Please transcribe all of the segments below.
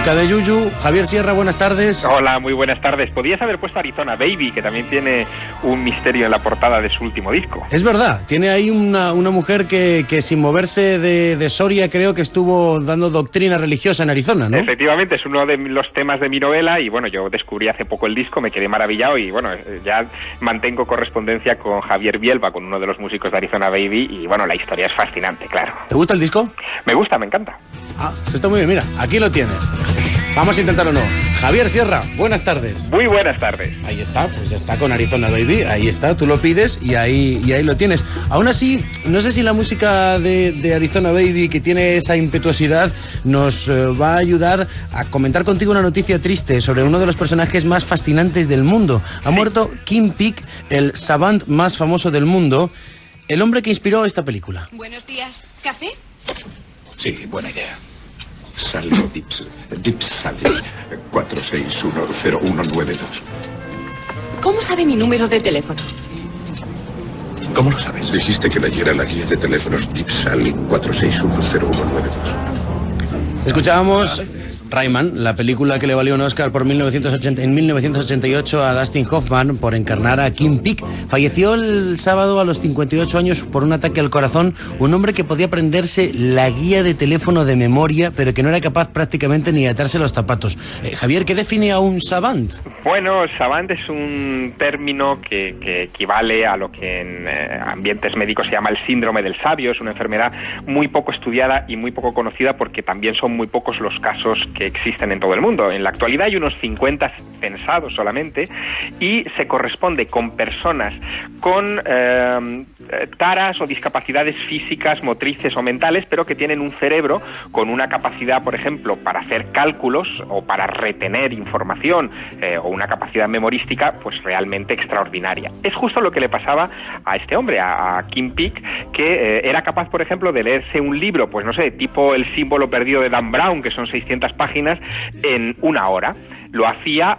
música de Yuyu. Javier Sierra, buenas tardes. Hola, muy buenas tardes. Podías haber puesto Arizona Baby, que también tiene un misterio en la portada de su último disco. Es verdad, tiene ahí una mujer que sin moverse de Soria creo que estuvo dando doctrina religiosa en Arizona, ¿no? Efectivamente, es uno de los temas de mi novela y bueno, yo descubrí hace poco el disco, me quedé maravillado y bueno, ya mantengo correspondencia con Javier Bielba, con uno de los músicos de Arizona Baby y bueno, la historia es fascinante, claro. ¿Te gusta el disco? Me gusta, me encanta. Ah, eso está muy bien, mira, aquí lo tienes. Vamos a intentarlo o no. Javier Sierra, buenas tardes. Muy buenas tardes. Ahí está, pues ya está con Arizona Baby, ahí está, tú lo pides y ahí lo tienes. Aún así, no sé si la música de Arizona Baby, que tiene esa impetuosidad, nos va a ayudar a comentar contigo una noticia triste sobre uno de los personajes más fascinantes del mundo. Ha muerto Kim Peek, el savant más famoso del mundo, el hombre que inspiró esta película. Buenos días. ¿Café? Sí, buena idea. Sally Deep Sally 4610192. ¿Cómo sabe mi número de teléfono? ¿Cómo lo sabes? Dijiste que leyera la guía de teléfonos Deep Sally 4610192. Escuchábamos Rayman, la película que le valió un Oscar en 1988 a Dustin Hoffman por encarnar a Kim Peek. Falleció el sábado a los 58 años por un ataque al corazón, un hombre que podía aprenderse la guía de teléfono de memoria, pero que no era capaz prácticamente ni de atarse los zapatos. Javier, ¿qué define a un savant? Bueno, savant es un término que equivale a lo que en ambientes médicos se llama el síndrome del sabio. Es una enfermedad muy poco estudiada y muy poco conocida porque también son muy pocos los casos que existen en todo el mundo. En la actualidad hay unos 50 censados solamente y se corresponde con personas con taras o discapacidades físicas, motrices o mentales, pero que tienen un cerebro con una capacidad, por ejemplo, para hacer cálculos o para retener información o una capacidad memorística pues realmente extraordinaria. Es justo lo que le pasaba a este hombre, a Kim Peek, que era capaz, por ejemplo, de leerse un libro, pues no sé, tipo El símbolo perdido de Dan Brown, que son 600 páginas, en una hora. Lo hacía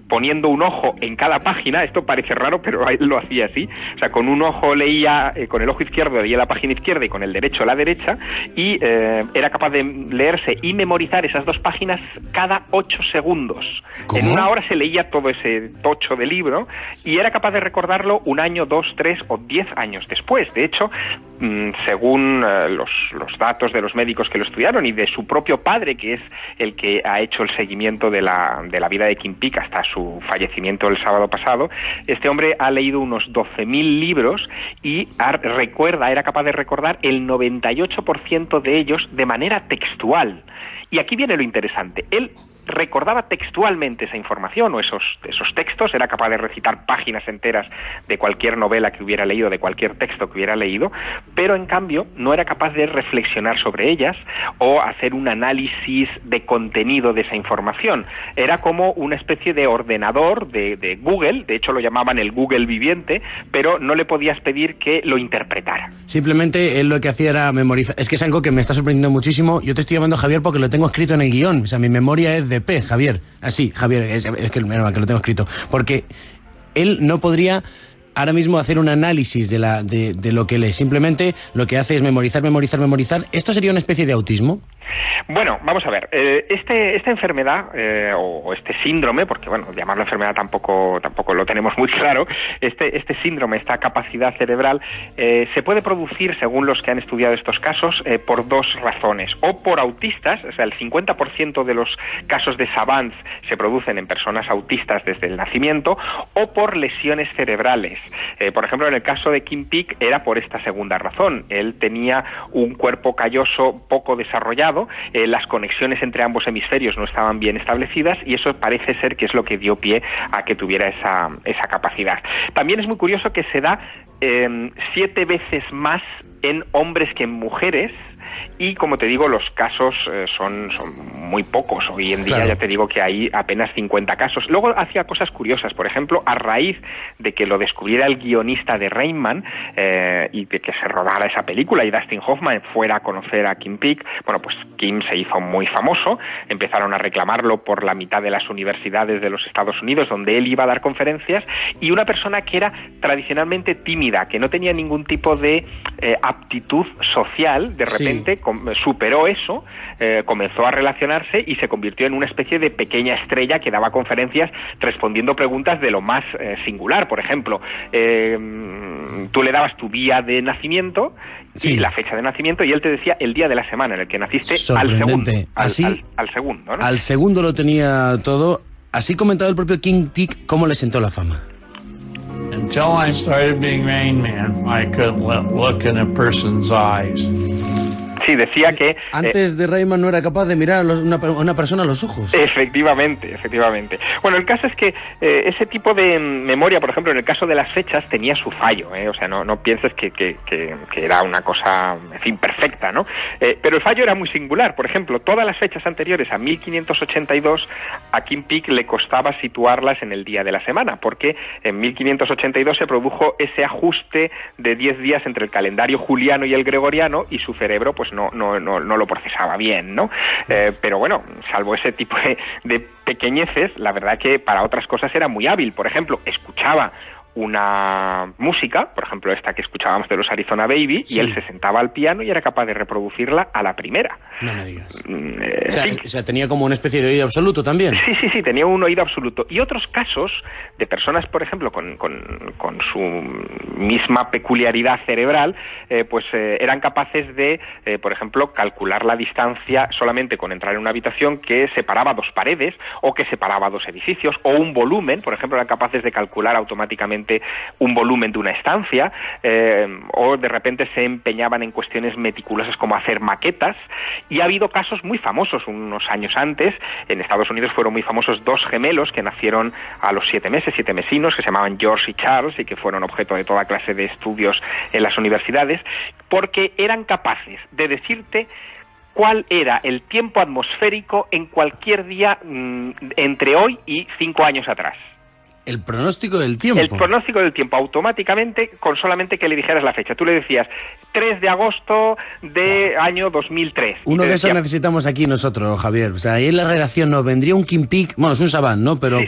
poniendo un ojo en cada página. Esto parece raro, pero él lo hacía así. O sea, con un ojo leía, con el ojo izquierdo leía la página izquierda y con el derecho la derecha, y era capaz de leerse y memorizar esas dos páginas cada 8 segundos. ¿Cómo? En una hora se leía todo ese tocho de libro y era capaz de recordarlo 1 año, 2, 3 o 10 años después. De hecho, según los datos de los médicos que lo estudiaron y de su propio padre, que es el que ha hecho el seguimiento de la vida de Kim Peek hasta su fallecimiento el sábado pasado, este hombre ha leído unos 12.000 libros y era capaz de recordar el 98% de ellos de manera textual. Y aquí viene lo interesante. Él recordaba textualmente esa información o esos textos, era capaz de recitar páginas enteras de cualquier novela que hubiera leído, de cualquier texto que hubiera leído, pero en cambio no era capaz de reflexionar sobre ellas o hacer un análisis de contenido de esa información. Era como una especie de ordenador de Google, de hecho lo llamaban el Google viviente, pero no le podías pedir que lo interpretara. Simplemente él lo que hacía era memorizar. Es que es algo que me está sorprendiendo muchísimo. Yo te estoy llamando Javier porque lo tengo escrito en el guión. O sea, mi memoria es de P, Javier. Así, Javier, es que lo tengo escrito. Porque él no podría ahora mismo hacer un análisis de lo que lee. Simplemente lo que hace es memorizar. ¿Esto sería una especie de autismo? Bueno, vamos a ver, esta enfermedad o este síndrome, porque bueno, llamarlo enfermedad tampoco lo tenemos muy claro, este síndrome, esta capacidad cerebral, se puede producir, según los que han estudiado estos casos, por dos razones, o por autistas, o sea, el 50% de los casos de savants se producen en personas autistas desde el nacimiento, o por lesiones cerebrales. Por ejemplo, en el caso de Kim Peek era por esta segunda razón. Él tenía un cuerpo calloso poco desarrollado, las conexiones entre ambos hemisferios no estaban bien establecidas y eso parece ser que es lo que dio pie a que tuviera esa capacidad. También es muy curioso que se da 7 veces más en hombres que en mujeres. Y como te digo, los casos son muy pocos. Hoy en día, claro, ya te digo que hay apenas 50 casos. Luego hacía cosas curiosas. Por ejemplo, a raíz de que lo descubriera el guionista de Rayman y de que se rodara esa película y Dustin Hoffman fuera a conocer a Kim Peek, bueno, pues Kim se hizo muy famoso. Empezaron a reclamarlo por la mitad de las universidades de los Estados Unidos donde él iba a dar conferencias, y una persona que era tradicionalmente tímida, que no tenía ningún tipo de aptitud social, de repente superó eso, comenzó a relacionarse y se convirtió en una especie de pequeña estrella que daba conferencias respondiendo preguntas de lo más singular. Por ejemplo, tú le dabas tu día de nacimiento y la fecha de nacimiento y él te decía el día de la semana en el que naciste al segundo. Al segundo, ¿no? Al segundo lo tenía todo. Así comentaba el propio King Peek cómo le sentó la fama. Until I started being Rain Man, I couldn't look in a person's eyes. Sí, decía que... Antes de Rayman no era capaz de mirar a una persona a los ojos. Efectivamente. Bueno, el caso es que ese tipo de memoria, por ejemplo, en el caso de las fechas, tenía su fallo, O sea, no pienses que era una cosa, en fin, perfecta, ¿no? Pero el fallo era muy singular. Por ejemplo, todas las fechas anteriores a 1582, a King Peek le costaba situarlas en el día de la semana, porque en 1582 se produjo ese ajuste de 10 días entre el calendario juliano y el gregoriano, y su cerebro, pues no lo procesaba bien, ¿no? Pero bueno, salvo ese tipo de pequeñeces, la verdad que para otras cosas era muy hábil. Por ejemplo, escuchaba una música, por ejemplo esta que escuchábamos de los Arizona Baby, y él se sentaba al piano y era capaz de reproducirla a la primera. No me digas. O sea, tenía como una especie de oído absoluto también. Sí, tenía un oído absoluto. Y otros casos de personas, por ejemplo, con su misma peculiaridad cerebral, eran capaces de, por ejemplo, calcular la distancia solamente con entrar en una habitación que separaba dos paredes, o que separaba dos edificios, o un volumen. Por ejemplo, eran capaces de calcular automáticamente un volumen de una estancia, o de repente se empeñaban en cuestiones meticulosas como hacer maquetas. Y ha habido casos muy famosos unos años antes. En Estados Unidos fueron muy famosos dos gemelos que nacieron a los 7 mesinos, que se llamaban George y Charles, y que fueron objeto de toda clase de estudios en las universidades, porque eran capaces de decirte cuál era el tiempo atmosférico en cualquier día entre hoy y 5 años atrás. El pronóstico del tiempo. El pronóstico del tiempo, automáticamente, con solamente que le dijeras la fecha. Tú le decías 3 de agosto de año 2003. Uno de esos necesitamos aquí nosotros, Javier. O sea, ahí en la redacción nos vendría un King Peek, bueno, es un savant, ¿no? Pero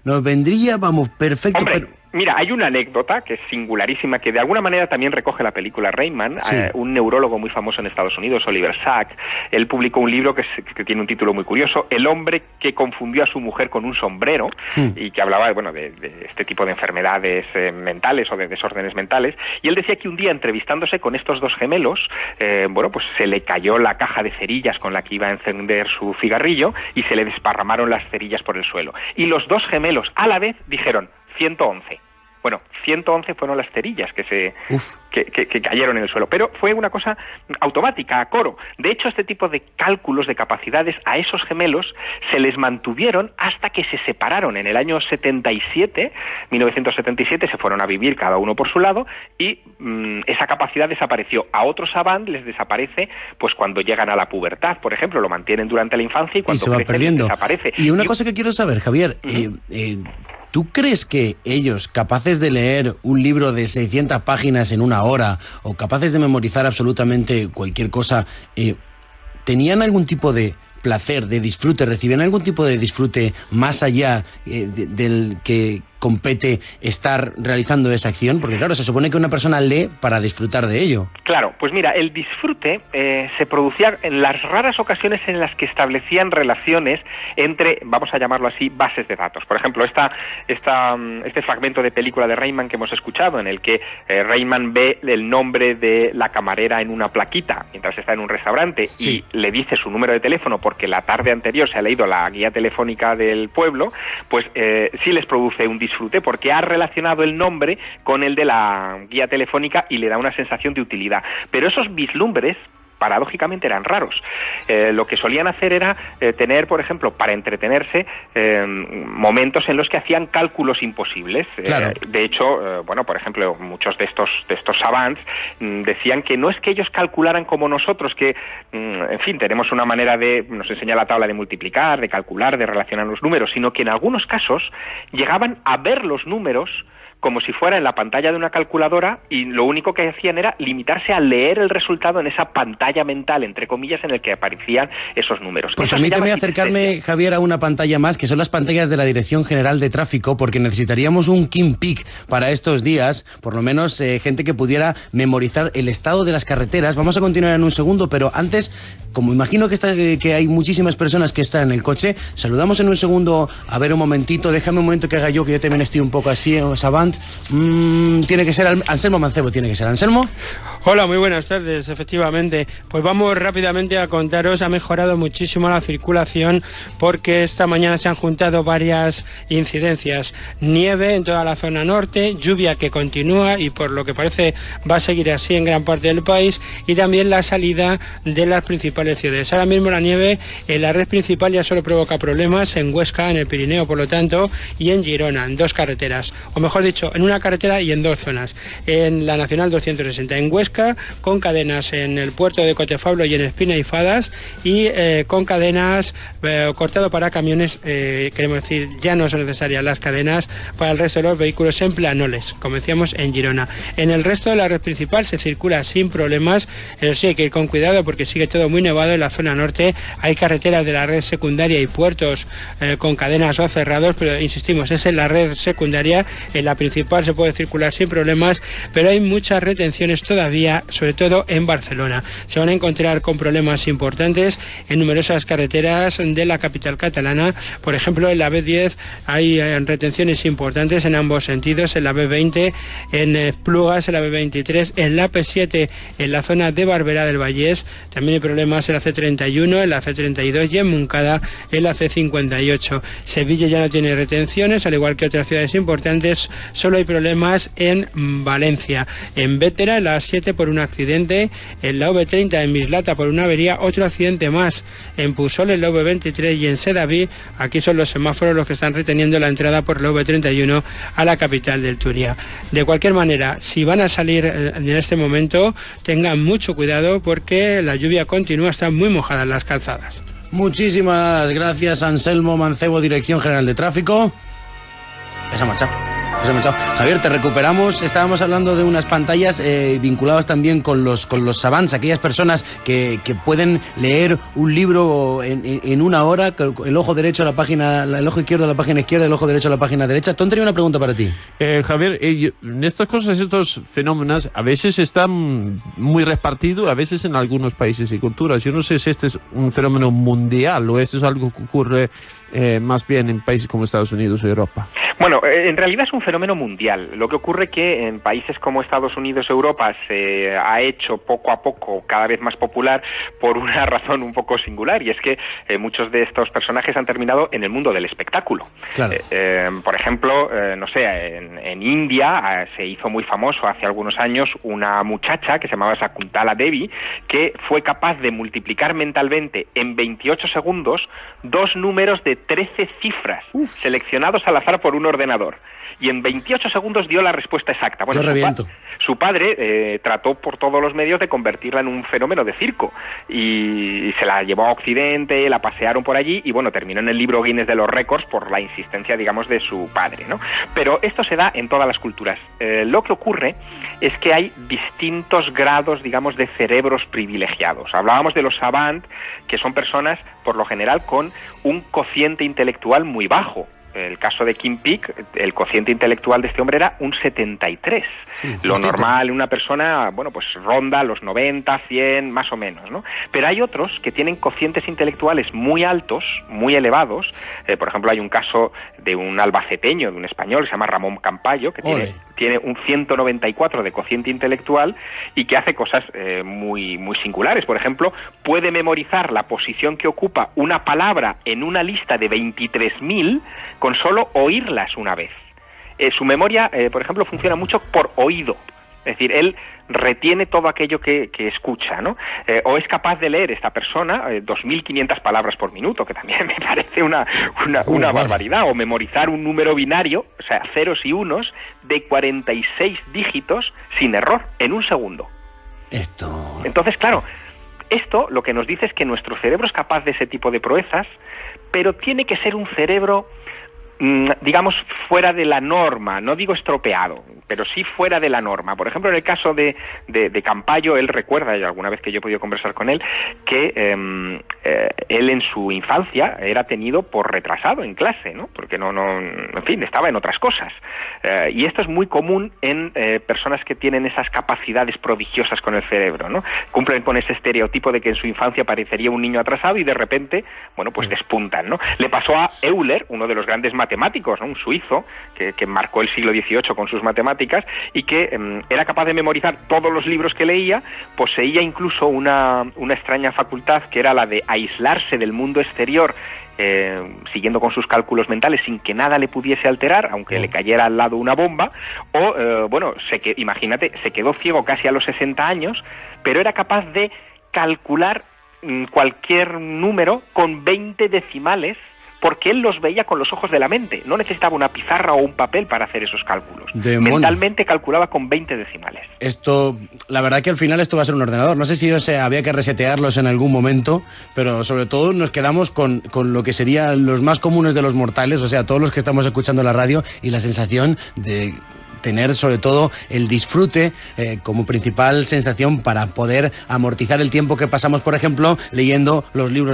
nos vendría, vamos, perfecto. Hombre, mira, hay una anécdota que es singularísima, que de alguna manera también recoge la película Rayman. Un neurólogo muy famoso en Estados Unidos, Oliver Sacks, él publicó un libro que tiene un título muy curioso, El hombre que confundió a su mujer con un sombrero, y que hablaba, bueno, de este tipo de enfermedades mentales o de desórdenes mentales. Y él decía que un día, entrevistándose con estos dos gemelos, pues se le cayó la caja de cerillas con la que iba a encender su cigarrillo y se le desparramaron las cerillas por el suelo. Y los dos gemelos a la vez dijeron 111. Bueno, 111 fueron las cerillas que cayeron en el suelo, pero fue una cosa automática, a coro. De hecho, este tipo de cálculos de capacidades a esos gemelos se les mantuvieron hasta que se separaron en el año 1977, se fueron a vivir cada uno por su lado, y esa capacidad desapareció. A otros savant les desaparece pues cuando llegan a la pubertad, por ejemplo, lo mantienen durante la infancia y cuando se va crecen perdiendo. Desaparece. Y una cosa que quiero saber, Javier, ¿tú crees que ellos, capaces de leer un libro de 600 páginas en una hora, o capaces de memorizar absolutamente cualquier cosa, tenían algún tipo de placer, de disfrute, recibían algún tipo de disfrute más allá del que compete estar realizando esa acción? Porque claro, se supone que una persona lee para disfrutar de ello. Claro, pues mira, el disfrute se producía en las raras ocasiones en las que establecían relaciones entre, vamos a llamarlo así, bases de datos. Por ejemplo, este fragmento de película de Rayman que hemos escuchado, en el que Rayman ve el nombre de la camarera en una plaquita mientras está en un restaurante, y le dice su número de teléfono porque la tarde anterior se ha leído la guía telefónica del pueblo, pues sí les produce un disfrute porque ha relacionado el nombre con el de la guía telefónica y le da una sensación de utilidad. Pero esos vislumbres, paradójicamente, eran raros. Lo que solían hacer era tener, por ejemplo, para entretenerse, momentos en los que hacían cálculos imposibles. Claro. De hecho, por ejemplo, muchos de estos savants decían que no es que ellos calcularan como nosotros, que, en fin, tenemos una manera nos enseña la tabla de multiplicar, de calcular, de relacionar los números, sino que en algunos casos llegaban a ver los números como si fuera en la pantalla de una calculadora, y lo único que hacían era limitarse a leer el resultado en esa pantalla mental, entre comillas, en el que aparecían esos números. Pues permíteme acercarme, Javier, a una pantalla más, que son las pantallas de la Dirección General de Tráfico, porque necesitaríamos un KingPic para estos días, por lo menos gente que pudiera memorizar el estado de las carreteras. Vamos a continuar en un segundo, pero antes, como imagino que hay muchísimas personas que están en el coche, saludamos en un segundo. A ver, un momentito, déjame un momento que haga yo también estoy un poco así, Savant. Tiene que ser Anselmo Mancebo, tiene que ser. ¿Anselmo? Hola, muy buenas tardes, efectivamente. Pues vamos rápidamente a contaros, ha mejorado muchísimo la circulación porque esta mañana se han juntado varias incidencias. Nieve en toda la zona norte, lluvia que continúa y por lo que parece va a seguir así en gran parte del país, y también la salida de las principales ciudades. Ahora mismo la nieve en la red principal ya solo provoca problemas en Huesca, en el Pirineo, por lo tanto, y en Girona, en dos carreteras, o mejor dicho, en una carretera y en dos zonas. En la Nacional 260 en Huesca, con cadenas en el puerto de Cotefablo y en Espina y Fadas, y con cadenas cortado para camiones, queremos decir, ya no son necesarias las cadenas para el resto de los vehículos en Planoles, como decíamos, en Girona. En el resto de la red principal se circula sin problemas, pero sí hay que ir con cuidado porque sigue todo muy nevado. En la zona norte hay carreteras de la red secundaria y puertos con cadenas o cerrados, pero insistimos, es en la red secundaria. En la principal se puede circular sin problemas, pero hay muchas retenciones todavía, sobre todo en Barcelona. Se van a encontrar con problemas importantes en numerosas carreteras de la capital catalana. Por ejemplo, en la B10 hay retenciones importantes en ambos sentidos, en la B20, en Esplugas, en la B23, en la P7, en la zona de Barberá del Vallès. También hay problemas en la C31, en la C32 y en Montcada, en la C58. Sevilla ya no tiene retenciones, al igual que otras ciudades importantes. Solo hay problemas en Valencia, en Bétera, en la A7 por un accidente, en la V30 en Mislata por una avería, otro accidente más en Pusol, en la V23 y en Sedaví. Aquí son los semáforos los que están reteniendo la entrada por la V31 a la capital del Turia. De cualquier manera, si van a salir en este momento, tengan mucho cuidado porque la lluvia continúa, están muy mojadas las calzadas. Muchísimas gracias, Anselmo Mancebo, Dirección General de Tráfico. Ya se ha marchado. Javier, te recuperamos. Estábamos hablando de unas pantallas vinculadas también con los savants, aquellas personas que pueden leer un libro en una hora, el ojo derecho a la página, el ojo izquierdo a la página izquierda, el ojo derecho a la página derecha. Tom, tenía una pregunta para ti. Javier, en estas cosas, estos fenómenos, a veces están muy repartidos, a veces en algunos países y culturas. Yo no sé si este es un fenómeno mundial o esto es algo que ocurre más bien en países como Estados Unidos o Europa. Bueno, en realidad es un fenómeno mundial. Lo que ocurre que en países como Estados Unidos, Europa, se ha hecho poco a poco cada vez más popular por una razón un poco singular, y es que muchos de estos personajes han terminado en el mundo del espectáculo. Claro. Por ejemplo, no sé, en India se hizo muy famoso hace algunos años una muchacha que se llamaba Shakuntala Devi, que fue capaz de multiplicar mentalmente en 28 segundos dos números de 13 cifras seleccionados al azar por un ordenador, y en 28 segundos dio la respuesta exacta. Bueno, su padre trató por todos los medios de convertirla en un fenómeno de circo y se la llevó a Occidente, la pasearon por allí y bueno, terminó en el libro Guinness de los récords por la insistencia, digamos, de su padre, ¿no? Pero esto se da en todas las culturas. Lo que ocurre es que hay distintos grados, digamos, de cerebros privilegiados. Hablábamos de los savant, que son personas, por lo general, con un cociente intelectual muy bajo. El caso de KingPic, el cociente intelectual de este hombre era un 73. Sí, lo normal en una persona, bueno, pues ronda los 90, 100, más o menos, ¿no? Pero hay otros que tienen cocientes intelectuales muy altos, muy elevados. Por ejemplo, hay un caso de un albaceteño, de un español, que se llama Ramón Campayo, que tiene un 194 de cociente intelectual y que hace cosas muy singulares. Por ejemplo, puede memorizar la posición que ocupa una palabra en una lista de 23.000 con solo oírlas una vez. Su memoria, por ejemplo, funciona mucho por oído. Es decir, él retiene todo aquello que escucha, ¿no? O es capaz de leer esta persona 2.500 palabras por minuto, que también me parece una barbaridad. O memorizar un número binario, o sea, ceros y unos, de 46 dígitos sin error, en un segundo. Entonces, claro, esto lo que nos dice es que nuestro cerebro es capaz de ese tipo de proezas, pero tiene que ser un cerebro digamos, fuera de la norma, no digo estropeado, pero sí fuera de la norma. Por ejemplo, en el caso de Campayo, él recuerda, y alguna vez que yo he podido conversar con él, que él en su infancia era tenido por retrasado en clase, ¿no? Porque en fin, estaba en otras cosas. Y esto es muy común en personas que tienen esas capacidades prodigiosas con el cerebro, ¿no? Cumplen con ese estereotipo de que en su infancia parecería un niño atrasado y de repente, bueno, pues despuntan, ¿no? Le pasó a Euler, uno de los grandes matemáticos, ¿no? Un suizo que marcó el siglo XVIII con sus matemáticas y que era capaz de memorizar todos los libros que leía. Poseía incluso una extraña facultad que era la de aislarse del mundo exterior, siguiendo con sus cálculos mentales sin que nada le pudiese alterar, aunque le cayera al lado una bomba. O, imagínate, se quedó ciego casi a los 60 años, pero era capaz de calcular cualquier número con 20 decimales, porque él los veía con los ojos de la mente. No necesitaba una pizarra o un papel para hacer esos cálculos. Mentalmente calculaba con 20 decimales. Esto, la verdad que al final esto va a ser un ordenador. No sé si había que resetearlos en algún momento, pero sobre todo nos quedamos con lo que serían los más comunes de los mortales, o sea, todos los que estamos escuchando la radio, y la sensación de tener sobre todo el disfrute como principal sensación para poder amortizar el tiempo que pasamos, por ejemplo, leyendo los libros